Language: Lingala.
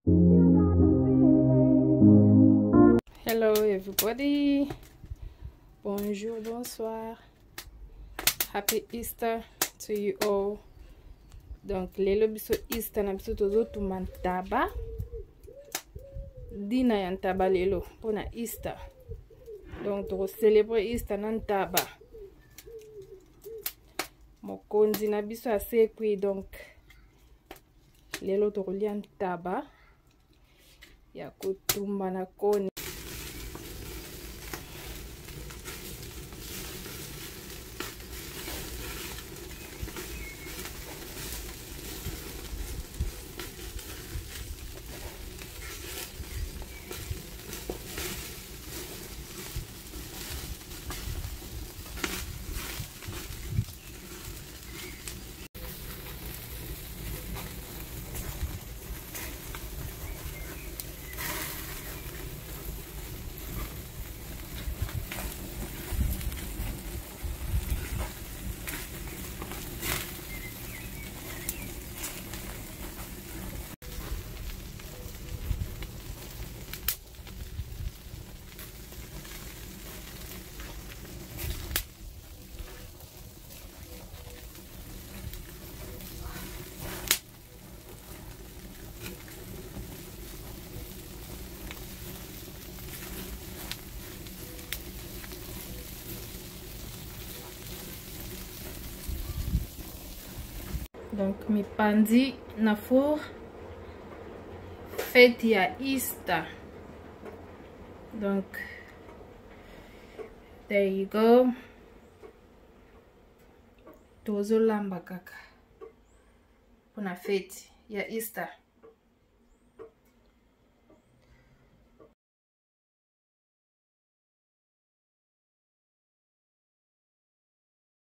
Hello everybody, bonjour, bonsoir, happy Easter to you all. Donc lelo biso Easter na biso tozotuma ntaba. Dina ya ntaba lelo pona Easter. Donc to célébrer Easter na ntaba. Mokonzi na biso asekwi, donc lelo to kolia ntaba ya kotumba na koni. Donc mi pandi na four fête ya Easter. Donc there you go. Tozo lamba kaka pona fête ya Easter.